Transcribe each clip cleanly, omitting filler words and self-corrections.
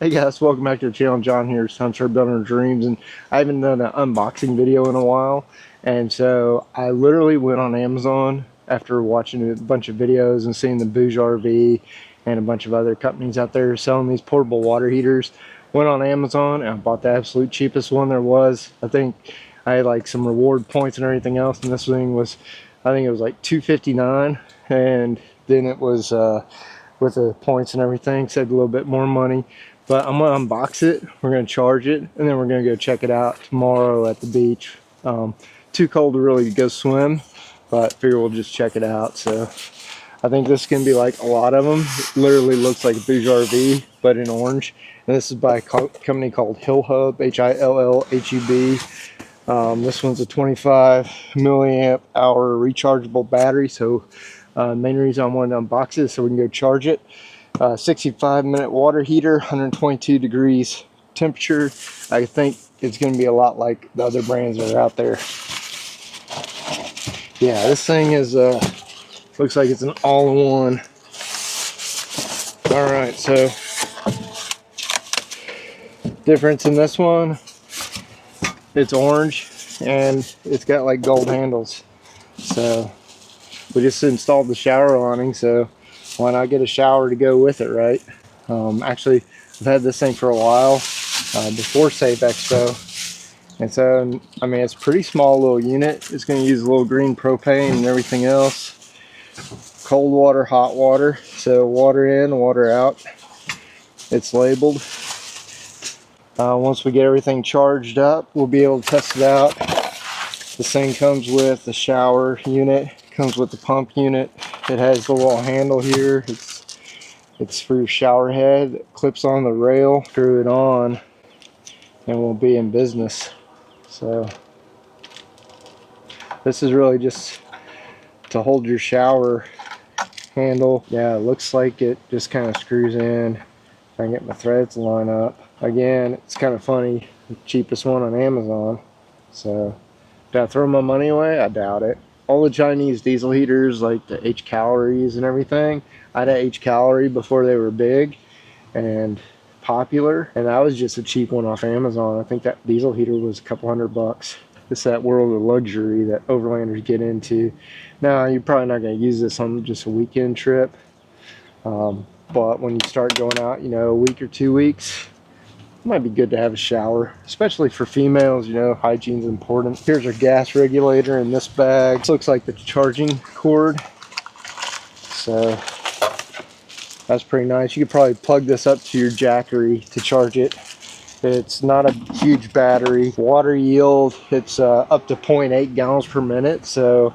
Hey guys, welcome back to the channel. John here, Sunshine Building Our Dreams, and I haven't done an unboxing video in a while, and so I literally went on Amazon after watching a bunch of videos and seeing the Bouge RV and a bunch of other companies out there selling these portable water heaters. Went on Amazon and I bought the absolute cheapest one there was. I think I had like some reward points and everything else, and this thing was, I think it was like $259, and then it was with the points and everything, saved a little bit more money. But I'm going to unbox it, we're going to charge it, and then we're going to go check it out tomorrow at the beach. Too cold to really go swim, but figure we'll just check it out. So I think this can be like a lot of them. It literally looks like a Bouge RV, but in orange. And this is by a company called Hillhub, H-I-L-L-H-U-B. This one's a 25 milliamp hour rechargeable battery. So main reason I wanted to unbox it is so we can go charge it. 65-minute water heater, 122 degrees temperature. I think it's going to be a lot like the other brands that are out there. Yeah, this thing is looks like it's an all-in-one. All right, so difference in this one, it's orange and it's got like gold handles. So we just installed the shower awning, so why not get a shower to go with it, right? Actually, I've had this thing for a while, before Safe Expo. And so, I mean, it's a pretty small little unit. It's going to use a little green propane and everything else. Cold water, hot water. So water in, water out. It's labeled. Once we get everything charged up, we'll be able to test it out. This thing comes with the shower unit, comes with the pump unit. It has the little handle here. It's for your shower head. It clips on the rail. Screw it on, and we'll be in business. So this is really just to hold your shower handle. Yeah, it looks like it just kind of screws in. If I can get my threads to line up. Again, it's kind of funny. The cheapest one on Amazon. So did I throw my money away? I doubt it. All the Chinese diesel heaters, like the H calories and everything, I had a H calorie before they were big and popular, and that was just a cheap one off Amazon. I think that diesel heater was a couple $100. It's that world of luxury that overlanders get into. Now, you're probably not going to use this on just a weekend trip, but when you start going out, you know, a week or 2 weeks, it might be good to have a shower, especially for females. You know, hygiene's important. Here's our gas regulator in this bag. This looks like the charging cord. So that's pretty nice. You could probably plug this up to your Jackery to charge it. It's not a huge battery. Water yield, it's up to 0.8 gallons per minute. So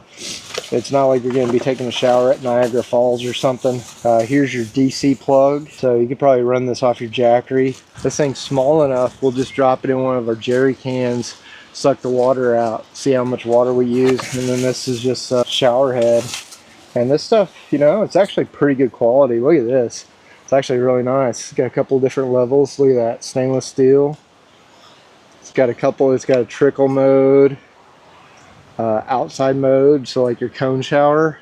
it's not like you're going to be taking a shower at Niagara Falls or something. Here's your DC plug. So you could probably run this off your Jackery. This thing's small enough, we'll just drop it in one of our jerry cans, suck the water out, see how much water we use. And then this is just a shower head. And this stuff, you know, it's actually pretty good quality. Look at this. It's actually really nice. It's got a couple different levels. Look at that, stainless steel. It's got a trickle mode, outside mode, so like your cone shower.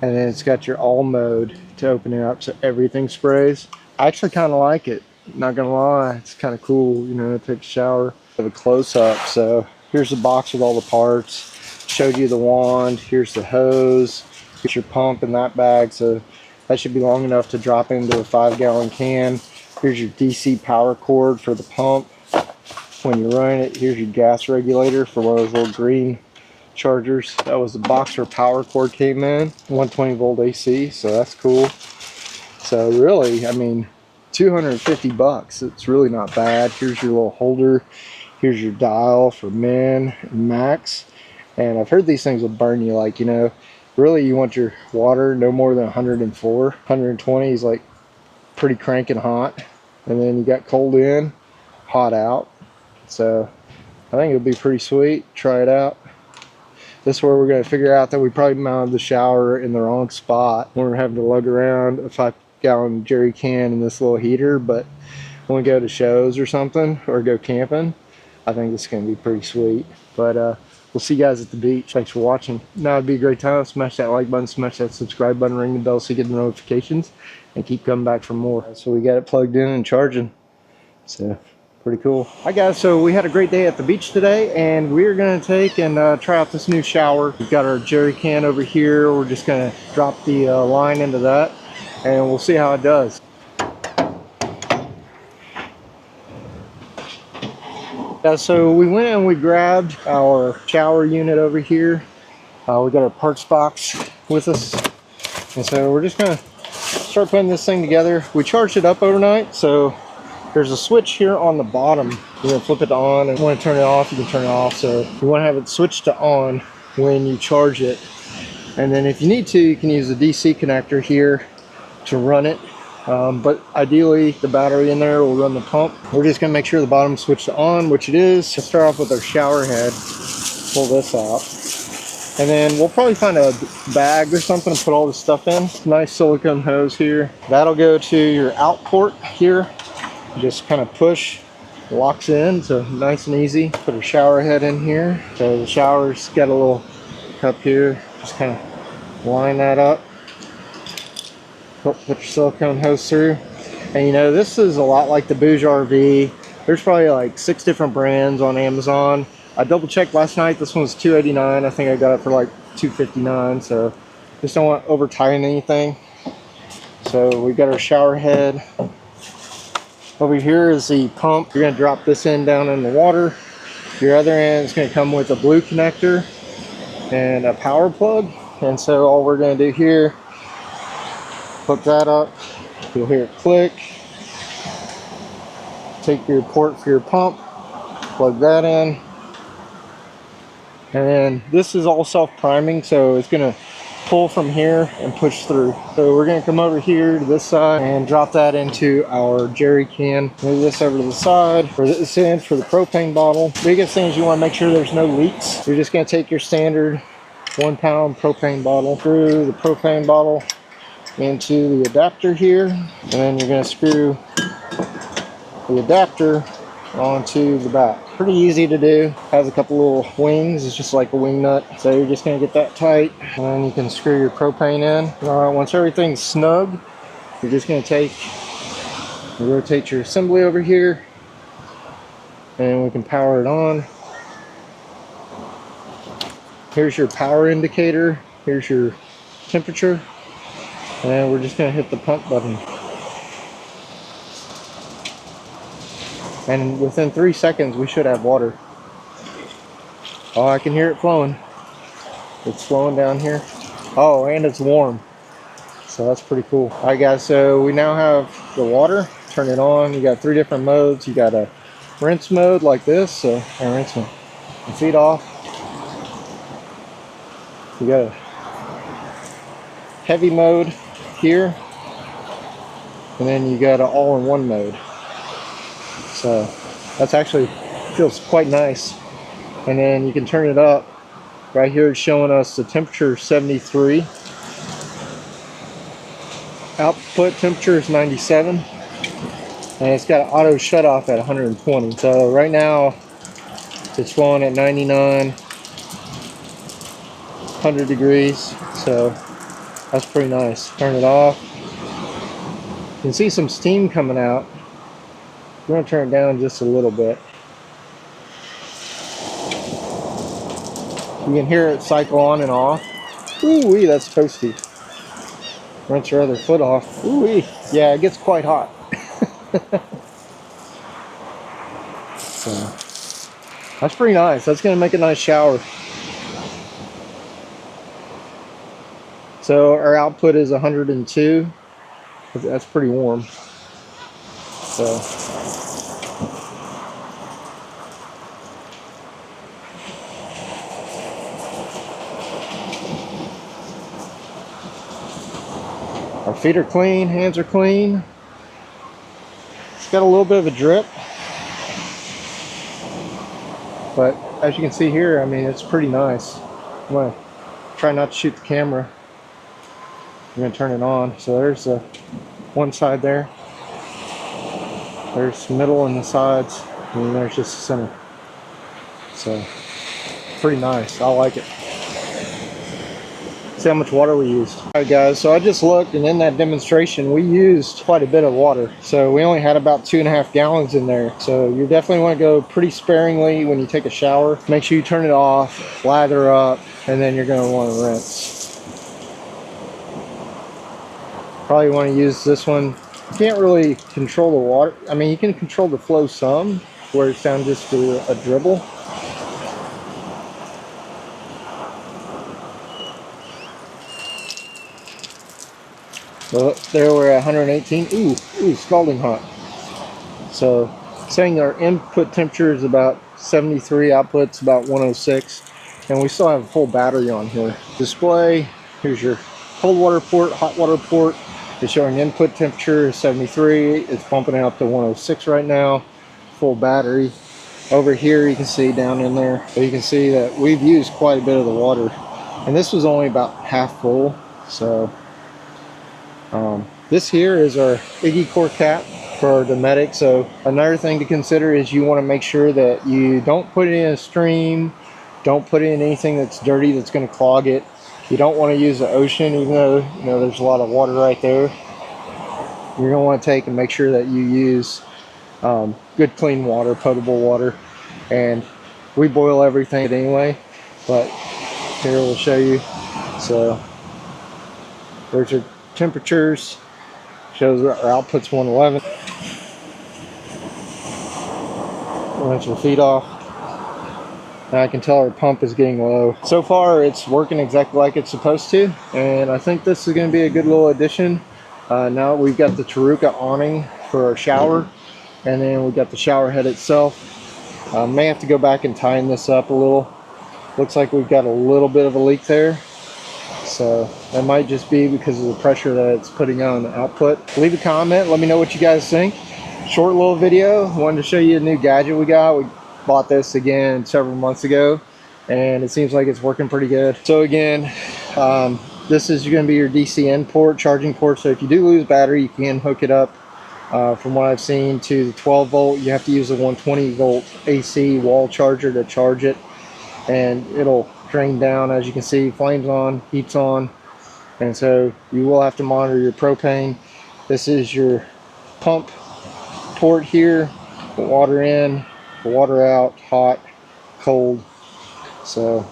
And then it's got your all mode to open it up so everything sprays. I actually kind of like it, not gonna lie. It's kind of cool, you know, to take a shower. I have a close-up. So here's the box with all the parts. Showed you the wand. Here's the hose. Here's your pump in that bag. So that should be long enough to drop into a 5-gallon can. Here's your DC power cord for the pump. When you're running it, here's your gas regulator for one of those little green chargers. That was the box where power cord came in. 120 volt AC, so that's cool. So really, I mean, 250 bucks. It's really not bad. Here's your little holder. Here's your dial for min and max. And I've heard these things will burn you, like, you know, really you want your water no more than 104. 120 is like pretty cranking hot. And then you got cold in, hot out. So I think it'll be pretty sweet. Try it out. This is where we're going to figure out that we probably mounted the shower in the wrong spot. We're having to lug around a 5-gallon jerry can in this little heater. But when we go to shows or something, or go camping, I think it's going to be pretty sweet. But we'll see you guys at the beach. Thanks for watching. Now would be a great time. Smash that like button, smash that subscribe button, ring the bell so you get the notifications, and keep coming back for more. So we got it plugged in and charging. So pretty cool. Hi guys, so we had a great day at the beach today, and we're gonna take and try out this new shower. We've got our jerry can over here. We're just gonna drop the line into that, and we'll see how it does. So we went and we grabbed our shower unit over here. We got our parts box with us, and so we're just gonna start putting this thing together. We charged it up overnight, so there's a switch here on the bottom. You're gonna flip it on, and if you want to turn it off, you can turn it off. So you want to have it switched to on when you charge it, and then if you need to, you can use the DC connector here to run it. But ideally the battery in there will run the pump. We're just gonna make sure the bottom's switched to on, which it is. Let's start off with our shower head. Pull this out, and then we'll probably find a bag or something to put all this stuff in. Nice silicone hose here. That'll go to your out port here. Just kind of push, locks in, so nice and easy. Put our shower head in here. So the shower's got a little cup here. Just kind of line that up. Put your silicone hose through. And you know, this is a lot like the Bouge RV. There's probably like 6 different brands on Amazon. I double checked last night. This one was $2.89. I think I got it for like $2.59. So just don't want to over tighten anything. So we got our shower head. Over here is the pump. You're gonna drop this in down in the water. Your other end is gonna come with a blue connector and a power plug. And so all we're gonna do here, hook that up. You'll hear it click. Take your port for your pump, plug that in. And then this is all self-priming, so it's gonna pull from here and push through. So we're gonna come over here to this side and drop that into our jerry can. Move this over to the side. For this end for the propane bottle. Biggest thing is you want to make sure there's no leaks. You're just gonna take your standard 1 pound propane bottle through the propane bottle into the adapter here, and then you're gonna screw the adapter onto the back. Pretty easy to do. Has a couple little wings. It's just like a wing nut. So you're just gonna get that tight, and then you can screw your propane in. All right, once everything's snug, you're just gonna rotate your assembly over here, and we can power it on. Here's your power indicator. Here's your temperature, and we're just gonna hit the pump button. And within 3 seconds, we should have water. Oh, I can hear it flowing. It's flowing down here. Oh, and it's warm. So that's pretty cool. All right, guys, so we now have the water. Turn it on. You got 3 different modes. You got a rinse mode like this. So, and rinse my feet off. You got a heavy mode here. And then you got an all-in-one mode. So that's actually feels quite nice. And then you can turn it up. Right here it's showing us the temperature 73. Output temperature is 97. And it's got an auto shut off at 120. So right now it's flowing at 99, 100 degrees. So that's pretty nice. Turn it off. You can see some steam coming out. I'm going to turn it down just a little bit. You can hear it cycle on and off. Ooh-wee, that's toasty. Rinse your other foot off. Ooh-wee. Yeah, it gets quite hot. So, that's pretty nice. That's going to make a nice shower. So our output is 102. That's pretty warm. So our feet are clean, hands are clean. It's got a little bit of a drip, but as you can see here, I mean, it's pretty nice. I'm gonna try not to shoot the camera. I'm gonna turn it on. So there's the one side there. There's the middle and the sides, and then there's just the center. So pretty nice. I like it. See how much water we used. Alright guys, so I just looked, and in that demonstration we used quite a bit of water. So we only had about 2.5 gallons in there. So you definitely want to go pretty sparingly when you take a shower. Make sure you turn it off, lather up, and then you're going to want to rinse. Probably want to use this one. You can't really control the water. I mean, you can control the flow some, where it's down just to a dribble. So there we're at 118. Ooh, scalding hot. So saying our input temperature is about 73, output's about 106, and we still have a full battery on here. Display, here's your cold water port, hot water port. It's showing input temperature is 73. It's pumping it up to 106 right now. Full battery. Over here you can see down in there, you can see that we've used quite a bit of the water, and this was only about half full. So this here is our Iggy core cap for our Dometic. So another thing to consider is you want to make sure that you don't put it in a stream, don't put it in anything that's dirty that's going to clog it. You don't want to use the ocean, even though there's a lot of water right there. You're going to want to take and make sure that you use good clean water, potable water, and we boil everything anyway, but here we'll show you. So there's your temperatures, shows our output's 111. Rinse your feet off. Now I can tell our pump is getting low. So far it's working exactly like it's supposed to, and I think this is going to be a good little addition. Now we've got the Taruka awning for our shower, and then we've got the shower head itself. May have to go back and tighten this up a little. Looks like we've got a little bit of a leak there. So that might just be because of the pressure that it's putting on the output. Leave a comment, let me know what you guys think. Short little video. Wanted to show you a new gadget we got. We bought this again several months ago, and it seems like it's working pretty good. So again, this is going to be your DC in port, charging port. So if you do lose battery, you can hook it up. From what I've seen, to the 12 volt, you have to use a 120 volt AC wall charger to charge it, and it'll drain down. As you can see, flames on, heat's on, and so you will have to monitor your propane. This is your pump port here, the water in, the water out, hot, cold. So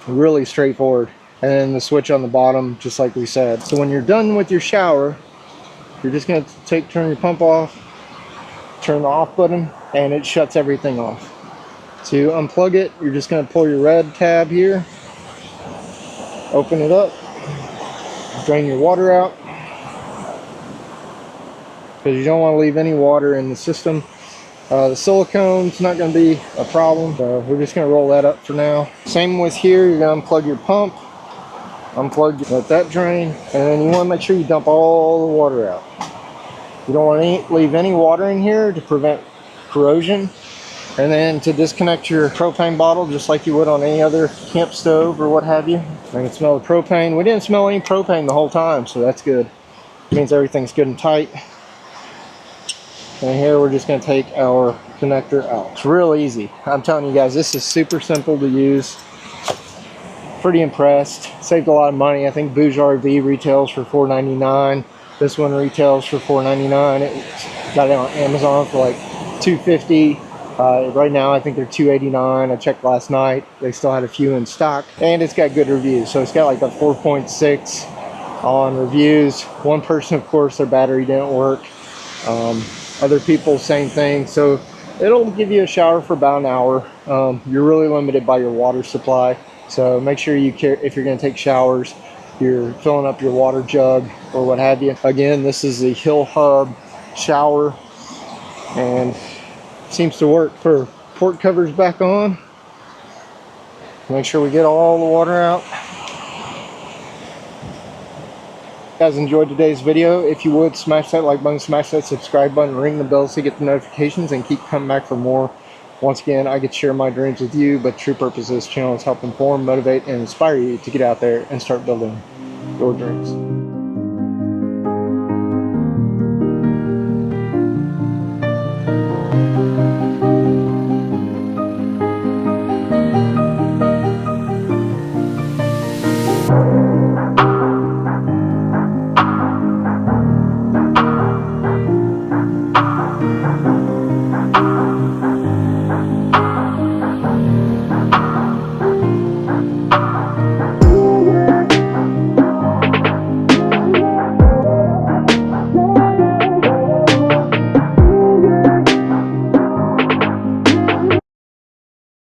really straightforward. And then the switch on the bottom, just like we said. So when you're done with your shower, you're just going to turn your pump off, turn the off button, and it shuts everything off. To unplug it, you're just going to pull your red tab here, open it up, drain your water out, because you don't want to leave any water in the system. The silicone's not going to be a problem, so we're just going to roll that up for now. Same with here, you're going to unplug your pump, let that drain, and then you want to make sure you dump all the water out. You don't want to leave any water in here to prevent corrosion. And then to disconnect your propane bottle, just like you would on any other camp stove or what have you. I can smell the propane. We didn't smell any propane the whole time, so that's good. It means everything's good and tight. And here we're just going to take our connector out. It's real easy. I'm telling you guys, this is super simple to use. Pretty impressed. Saved a lot of money. I think Bouge RV retails for $4.99. This one retails for $4.99. It got it on Amazon for like $2.50. Right now I think they're $2.89. I checked last night. They still had a few in stock, and it's got good reviews. So it's got like a 4.6 on reviews. One person, of course, their battery didn't work. Other people, same thing. So it'll give you a shower for about an hour. You're really limited by your water supply, so make sure you care if you're going to take showers, you're filling up your water jug or what have you. Again, this is the Hillhub shower, and seems to work. For port covers back on, make sure we get all the water out. If you guys enjoyed today's video, if you would, smash that like button, smash that subscribe button, ring the bell so you get the notifications, and keep coming back for more. Once again, I get to share my dreams with you, but true purpose of this channel is help inform, motivate, and inspire you to get out there and start building your dreams.